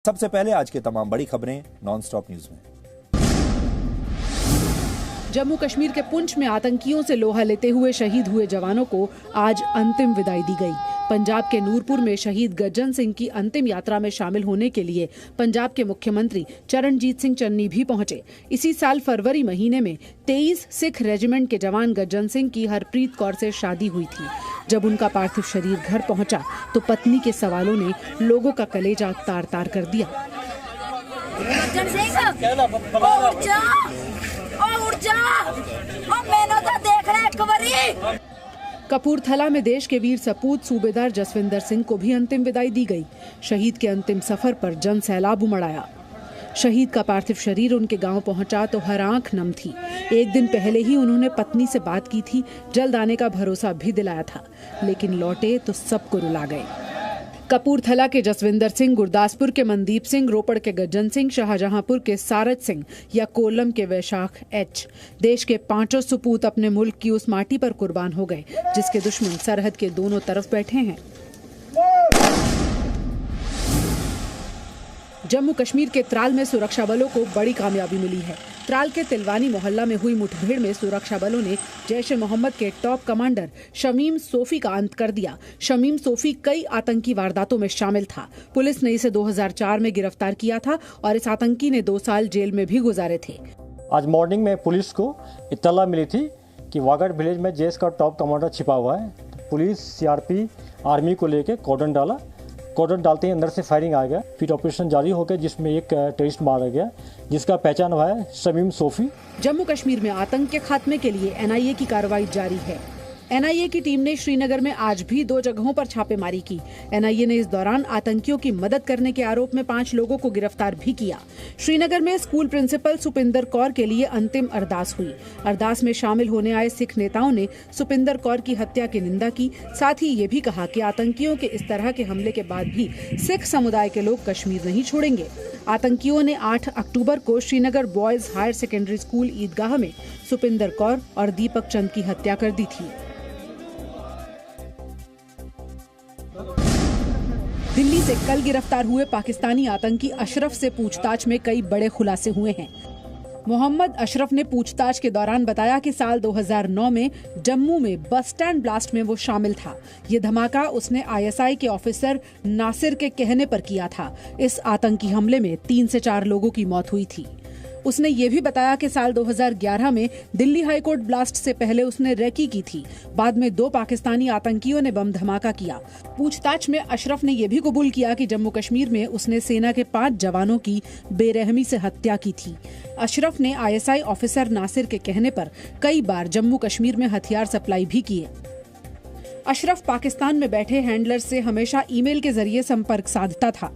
सबसे पहले आज के तमाम बड़ी खबरें नॉनस्टॉप न्यूज में। जम्मू कश्मीर के पुंछ में आतंकियों से लोहा लेते हुए शहीद हुए जवानों को आज अंतिम विदाई दी गई। पंजाब के नूरपुर में शहीद गज्जन सिंह की अंतिम यात्रा में शामिल होने के लिए पंजाब के मुख्यमंत्री चरणजीत सिंह चन्नी भी पहुंचे। इसी साल फरवरी महीने में 23 सिख रेजिमेंट के जवान गज्जन सिंह की हरप्रीत कौर से शादी हुई थी। जब उनका पार्थिव शरीर घर पहुंचा तो पत्नी के सवालों ने लोगों का कलेजा तार तार कर दिया। कपूरथला में देश के वीर सपूत सूबेदार जसविंदर सिंह को भी अंतिम विदाई दी गई। शहीद के अंतिम सफर पर जन सैलाब उमड़ आया। शहीद का पार्थिव शरीर उनके गांव पहुंचा तो हर आंख नम थी। एक दिन पहले ही उन्होंने पत्नी से बात की थी, जल्द आने का भरोसा भी दिलाया था, लेकिन लौटे तो सबको रुला गए। कपूरथला के जसविंदर सिंह, गुरदासपुर के मनदीप सिंह, रोपड़ के गज्जन सिंह, शाहजहांपुर के सारज सिंह या कोल्लम के वैशाख एच, देश के पांचों सपूत अपने मुल्क की उस माटी पर कुर्बान हो गए जिसके दुश्मन सरहद के दोनों तरफ बैठे हैं। जम्मू कश्मीर के त्राल में सुरक्षा बलों को बड़ी कामयाबी मिली है। त्राल के तिलवानी मोहल्ला में हुई मुठभेड़ में सुरक्षा बलों ने जैश ए मोहम्मद के टॉप कमांडर शमीम सोफी का अंत कर दिया। शमीम सोफी कई आतंकी वारदातों में शामिल था। पुलिस ने इसे 2004 में गिरफ्तार किया था और इस आतंकी ने 2 साल जेल में भी गुजारे थे। आज मॉर्निंग में पुलिस को इत्तला मिली थी कि वागड़ विलेज में जैश का टॉप कमांडर छिपा हुआ है। पुलिस सीआरपी आर्मी को लेकर कॉर्डन डाला। कॉर्डन डालते ही अंदर से फायरिंग आ गया। फिर ऑपरेशन जारी हो गया जिसमें एक टेररिस्ट मारा गया जिसका पहचान हुआ है शमीम सोफी। जम्मू कश्मीर में आतंक के खात्मे के लिए एनआईए की कार्रवाई जारी है। एनआईए की टीम ने श्रीनगर में आज भी 2 जगहों पर छापेमारी की। एनआईए ने इस दौरान आतंकियों की मदद करने के आरोप में 5 लोगों को गिरफ्तार भी किया। श्रीनगर में स्कूल प्रिंसिपल सुपिंदर कौर के लिए अंतिम अरदास हुई। अरदास में शामिल होने आए सिख नेताओं ने सुपिंदर कौर की हत्या की निंदा की। साथ ही ये भी कहा कि आतंकियों के इस तरह के हमले के बाद भी सिख समुदाय के लोग कश्मीर नहीं छोड़ेंगे। आतंकियों ने 8 अक्टूबर को Srinagar boys higher secondary school Idgah में सुपिंदर कौर और दीपक चंद की हत्या कर दी थी। दिल्ली से कल गिरफ्तार हुए पाकिस्तानी आतंकी अशरफ से पूछताछ में कई बड़े खुलासे हुए हैं। मोहम्मद अशरफ ने पूछताछ के दौरान बताया कि साल 2009 में जम्मू में बस स्टैंड ब्लास्ट में वो शामिल था। ये धमाका उसने आईएसआई के ऑफिसर नासिर के कहने पर किया था। इस आतंकी हमले में 3 से 4 लोगों की मौत हुई थी। उसने ये भी बताया कि साल 2011 में दिल्ली हाईकोर्ट ब्लास्ट से पहले उसने रेकी की थी। बाद में 2 पाकिस्तानी आतंकियों ने बम धमाका किया। पूछताछ में अशरफ ने यह भी कबूल किया कि जम्मू कश्मीर में उसने सेना के 5 जवानों की बेरहमी से हत्या की थी। अशरफ ने आईएसआई ऑफिसर नासिर के कहने पर कई बार जम्मू कश्मीर में हथियार सप्लाई भी किए। अशरफ पाकिस्तान में बैठे हैंडलर से हमेशा ईमेल के जरिए संपर्क साधता था।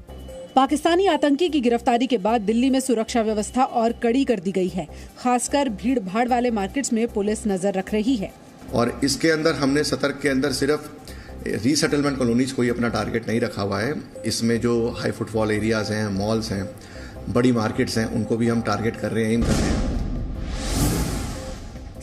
पाकिस्तानी आतंकी की गिरफ्तारी के बाद दिल्ली में सुरक्षा व्यवस्था और कड़ी कर दी गई है। खासकर भीड़ भाड़ वाले मार्केट्स में पुलिस नजर रख रही है। और इसके अंदर हमने सतर्क के अंदर सिर्फ रीसेटलमेंट कॉलोनीज कोई अपना टारगेट नहीं रखा हुआ है। इसमें जो हाई फुटफॉल एरियाज हैं, मॉल्स हैं, बड़ी मार्केट्स हैं, उनको भी हम टारगेट कर रहे हैं, एम कर रहे हैं।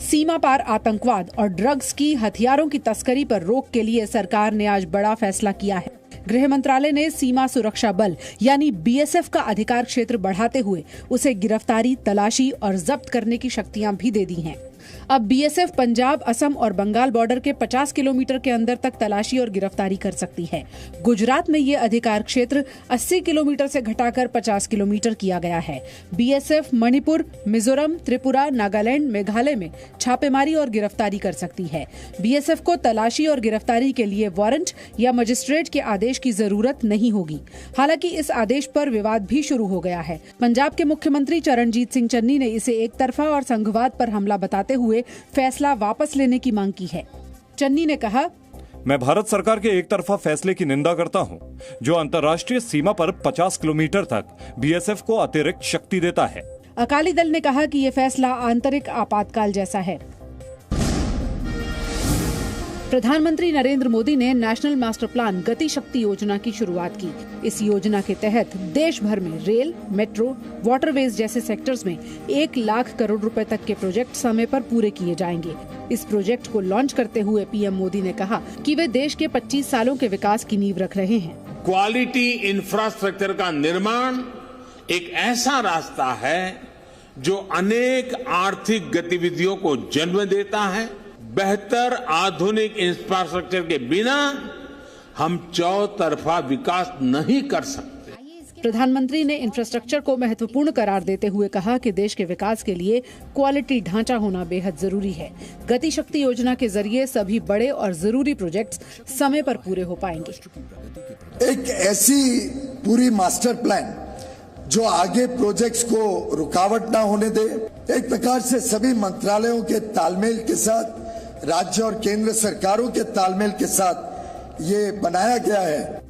सीमा पार आतंकवाद और ड्रग्स की हथियारों की तस्करी पर रोक के लिए सरकार ने आज बड़ा फैसला किया है। गृह मंत्रालय ने सीमा सुरक्षा बल यानी बीएसएफ का अधिकार क्षेत्र बढ़ाते हुए उसे गिरफ्तारी, तलाशी और जब्त करने की शक्तियां भी दे दी हैं। अब बीएसएफ पंजाब, असम और बंगाल बॉर्डर के 50 किलोमीटर के अंदर तक तलाशी और गिरफ्तारी कर सकती है। गुजरात में ये अधिकार क्षेत्र 80 किलोमीटर से घटाकर 50 किलोमीटर किया गया है। बीएसएफ मणिपुर, मिजोरम, त्रिपुरा, नागालैंड, मेघालय में छापेमारी और गिरफ्तारी कर सकती है। बीएसएफ को तलाशी और गिरफ्तारी के लिए वारंट या मजिस्ट्रेट के आदेश की जरूरत नहीं होगी। हालांकि इस आदेश पर विवाद भी शुरू हो गया है। पंजाब के मुख्यमंत्री चरणजीत सिंह चन्नी ने इसे एक तरफा और संघवाद पर हमला बताते हुए फैसला वापस लेने की मांग की है। चन्नी ने कहा, मैं भारत सरकार के एक तरफा फैसले की निंदा करता हूं, जो अंतर्राष्ट्रीय सीमा पर 50 किलोमीटर तक बीएसएफ को अतिरिक्त शक्ति देता है। अकाली दल ने कहा कि यह फैसला आंतरिक आपातकाल जैसा है। प्रधानमंत्री नरेंद्र मोदी ने नेशनल मास्टर प्लान गति शक्ति योजना की शुरुआत की। इस योजना के तहत देश भर में रेल, मेट्रो, वाटरवेज जैसे सेक्टर्स में 1 लाख करोड़ रुपए तक के प्रोजेक्ट समय पर पूरे किए जाएंगे। इस प्रोजेक्ट को लॉन्च करते हुए पीएम मोदी ने कहा कि वे देश के 25 सालों के विकास की नींव रख रहे हैं। क्वालिटी इंफ्रास्ट्रक्चर का निर्माण एक ऐसा रास्ता है जो अनेक आर्थिक गतिविधियों को जन्म देता है। बेहतर आधुनिक इंफ्रास्ट्रक्चर के बिना हम चौतरफा विकास नहीं कर सकते। प्रधानमंत्री ने इंफ्रास्ट्रक्चर को महत्वपूर्ण करार देते हुए कहा कि देश के विकास के लिए क्वालिटी ढांचा होना बेहद जरूरी है। गति शक्ति योजना के जरिए सभी बड़े और जरूरी प्रोजेक्ट्स समय पर पूरे हो पाएंगे। एक ऐसी पूरी मास्टर प्लान जो आगे प्रोजेक्ट्स को रुकावट ना होने दे, एक प्रकार से सभी मंत्रालयों के तालमेल के साथ, राज्य और केंद्र सरकारों के तालमेल के साथ ये बनाया गया है।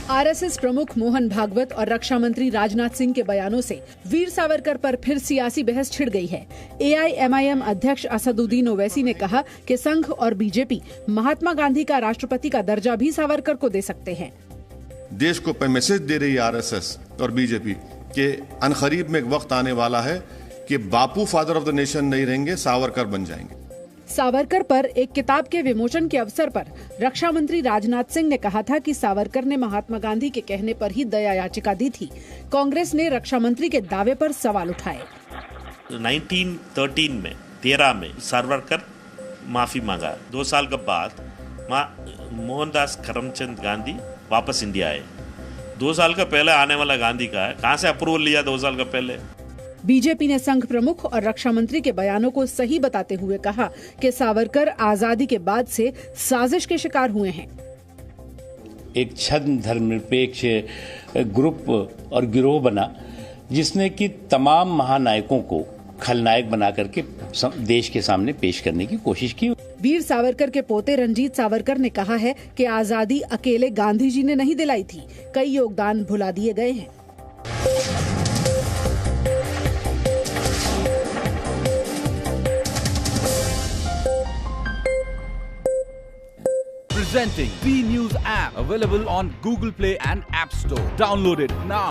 आरएसएस प्रमुख मोहन भागवत और रक्षा मंत्री राजनाथ सिंह के बयानों से वीर सावरकर पर फिर सियासी बहस छिड़ गई है। एआईएमआईएम अध्यक्ष असदुद्दीन ओवैसी ने कहा कि संघ और बीजेपी महात्मा गांधी का राष्ट्रपति का दर्जा भी सावरकर को दे सकते हैं। देश को मैसेज दे रही है आरएसएस और बीजेपी के अनकरीब में एक वक्त आने वाला है कि बापू फादर ऑफ द नेशन नहीं रहेंगे, सावरकर बन जाएंगे। सावरकर पर एक किताब के विमोचन के अवसर पर रक्षा मंत्री राजनाथ सिंह ने कहा था कि सावरकर ने महात्मा गांधी के कहने पर ही दया याचिका दी थी। कांग्रेस ने रक्षा मंत्री के दावे पर सवाल उठाए। 1913 में सावरकर माफी मांगा। 2 साल के बाद मोहनदास करमचंद गांधी वापस इंडिया आए। 2 साल का पहले आने वाला गांधी का है, कहां से अप्रूवल लिया 2 साल का पहले। बीजेपी ने संघ प्रमुख और रक्षा मंत्री के बयानों को सही बताते हुए कहा कि सावरकर आजादी के बाद से साजिश के शिकार हुए हैं। एक छद्म धर्मनिरपेक्ष ग्रुप और गिरोह बना जिसने कि तमाम महानायकों को खलनायक बना करके देश के सामने पेश करने की कोशिश की। वीर सावरकर के पोते रंजीत सावरकर ने कहा है कि आजादी अकेले गांधी जी ने नहीं दिलाई थी, कई योगदान भुला दिए गए हैं। Presenting B News app, available on Google Play and App Store. Download it now.